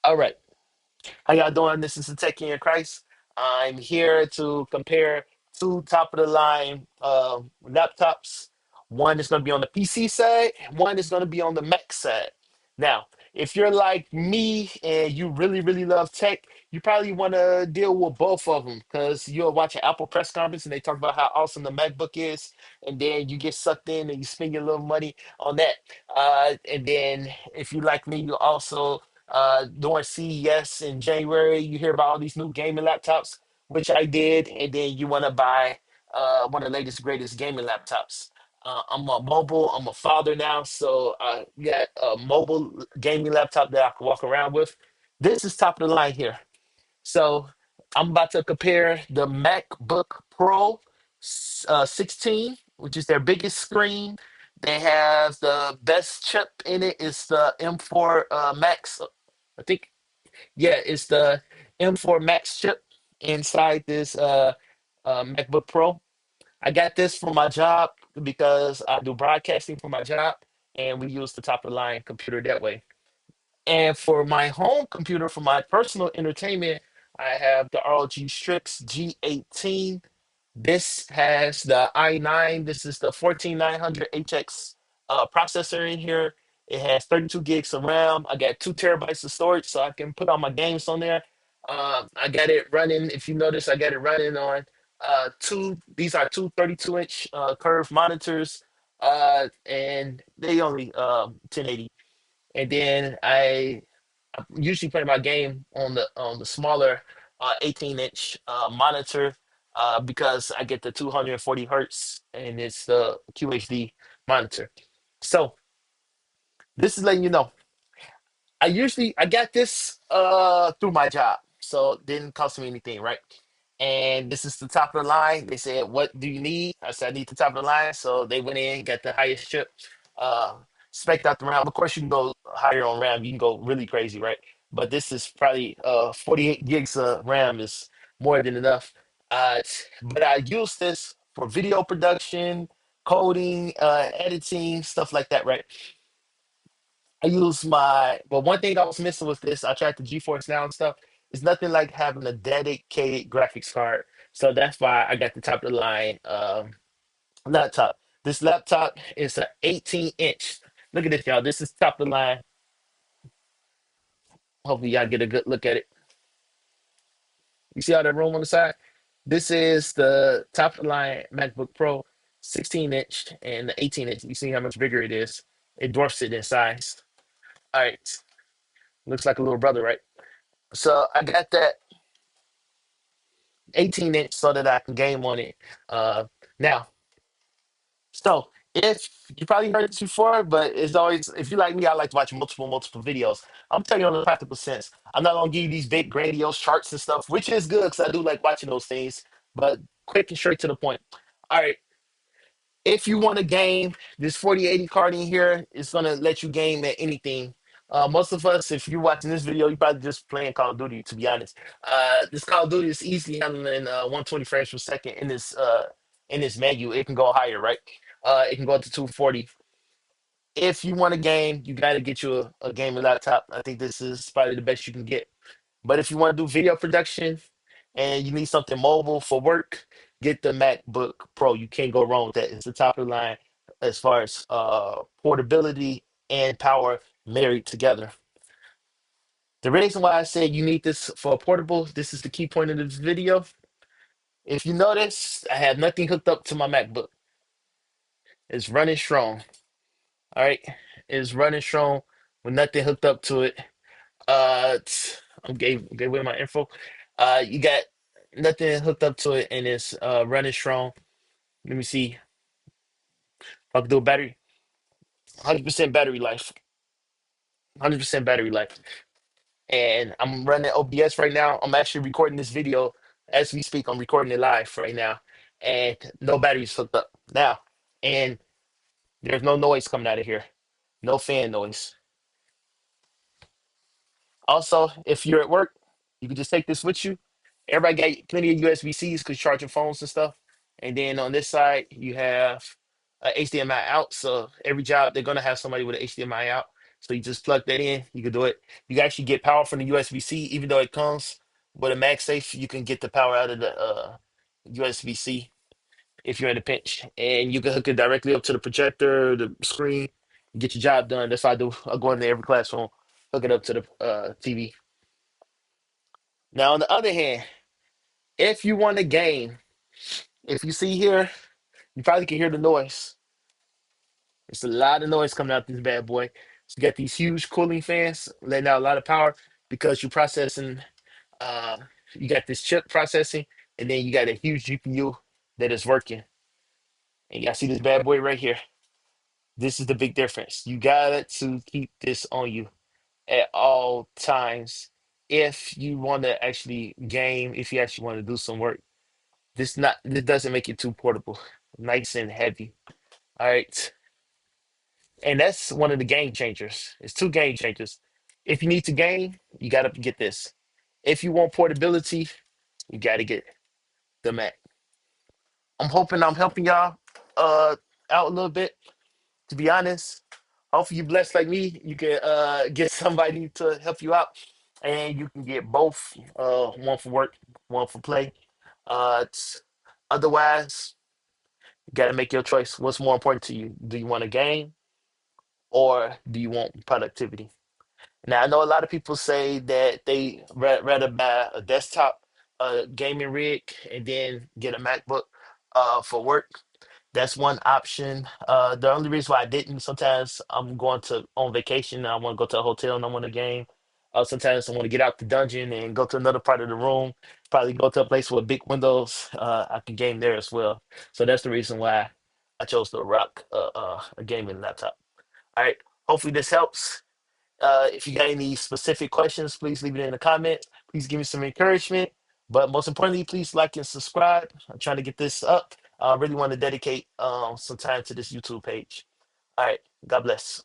All right. How y'all doing? This is the Tech in Christ. I'm here to compare two top of the line laptops. One is going to be on the PC side, and one is going to be on the Mac side. Now, if you're like me and you really, really love tech, you probably want to deal with both of them because you'll watch an Apple press conference and they talk about how awesome the MacBook is, and then you get sucked in and you spend your little money on that. And then if you like me, you also during CES in January, you hear about all these new gaming laptops, which I did, and then you want to buy one of the latest, greatest gaming laptops. I'm a father now, so I got a mobile gaming laptop that I can walk around with. This is top of the line here. So I'm about to compare the MacBook Pro 16, which is their biggest screen. They have the best chip in it. It's the M4 Max. I think, yeah, it's the M4 Max chip inside this MacBook Pro. I got this for my job because I do broadcasting for my job, and we use the top of the line computer that way. And for my home computer, for my personal entertainment, I have the ROG Strix G18. This has the i9. This is the 14900HX processor in here. It has 32 gigs of RAM. I got 2 terabytes of storage, so I can put all my games on there. I got it running. If you notice, I got it running on two. These are two 32-inch curved monitors, and they only 1080. And then I usually play my game on the smaller 18-inch monitor because I get the 240 hertz and it's the QHD monitor. So this is letting you know I got this through my job, so it didn't cost me anything, right? And this is the top of the line. They said, "What do you need?" I said, "I need the top of the line." So they went in, got the highest chip, uh, spec'd out the RAM. Of course, you can go higher on RAM. You can go really crazy, right? But this is probably 48 gigs of RAM is more than enough. But I use this for video production, coding, editing, stuff like that, right? I use but one thing I was missing with this, I tried the GeForce Now and stuff. It's nothing like having a dedicated graphics card. So that's why I got the top of the line laptop. This laptop is an 18-inch. Look at this, y'all. This is top of the line. Hopefully, y'all get a good look at it. You see all that room on the side? This is the top of the line MacBook Pro 16-inch and the 18-inch. You see how much bigger it is? It dwarfs it in size. All right. Looks like a little brother, right? So I got that 18-inch so that I can game on it. Now, so if you probably heard this before, but it's always if you like me, I like to watch multiple videos. I'm telling you on the practical sense. I'm not gonna give you these big grandiose charts and stuff, which is good because I do like watching those things, but quick and straight to the point. All right, if you want to game, this 4080 card in here is gonna let you game at anything. Most of us, if you're watching this video, you're probably just playing Call of Duty, to be honest. This Call of Duty is easily handling 120 frames per second in this menu. It can go higher, right? It can go up to 240. If you want a game, you got to get you a gaming laptop. I think this is probably the best you can get. But if you want to do video production and you need something mobile for work, get the MacBook Pro. You can't go wrong with that. It's the top of the line as far as portability and power married together. The reason why I said you need this for a portable, this is the key point of this video. If you notice, I have nothing hooked up to my MacBook. It's running strong. All right. It's running strong with nothing hooked up to it. I'm gave away my info. You got nothing hooked up to it and it's running strong. Let me see. I can do a battery. 100% battery life. 100% battery life. And I'm running OBS right now. I'm actually recording this video as we speak. I'm recording it live right now. And no batteries hooked up now. And there's no noise coming out of here. No fan noise. Also, if you're at work, you can just take this with you. Everybody got plenty of USB-Cs because you're charging phones and stuff. And then on this side, you have a HDMI out. So every job, they're going to have somebody with an HDMI out. So you just plug that in, you can do it. You can actually get power from the USB-C, even though it comes with a MagSafe, you can get the power out of the USB-C if you're in a pinch. And you can hook it directly up to the projector, the screen, get your job done. That's what I do. I go into every classroom, hook it up to the TV. Now, on the other hand, if you want a game, if you see here, you probably can hear the noise. It's a lot of noise coming out this bad boy. So you got these huge cooling fans letting out a lot of power because you're processing. Uh, you got this chip processing, and then you got a huge GPU that is working. And y'all see this bad boy right here. This is the big difference. You got to keep this on you at all times if you want to actually game. If you actually want to do some work, this doesn't make it too portable. Nice and heavy. All right. And that's one of the game changers. It's two game changers. If you need to game, you got to get this. If you want portability, you got to get the Mac. I'm hoping I'm helping y'all out a little bit. To be honest, hopefully you blessed like me. You can get somebody to help you out, and you can get both. One for work, one for play. Otherwise, you got to make your choice. What's more important to you? Do you want a game or do you want productivity? Now, I know a lot of people say that they rather buy a desktop gaming rig and then get a MacBook for work. That's one option. The only reason why I didn't, sometimes I'm going to on vacation, I want to go to a hotel and I want a game. Sometimes I want to get out the dungeon and go to another part of the room, probably go to a place with big windows. I can game there as well. So that's the reason why I chose to rock a gaming laptop. All right. Hopefully this helps. If you got any specific questions, please leave it in the comments. Please give me some encouragement. But most importantly, please like and subscribe. I'm trying to get this up. I really want to dedicate some time to this YouTube page. All right. God bless.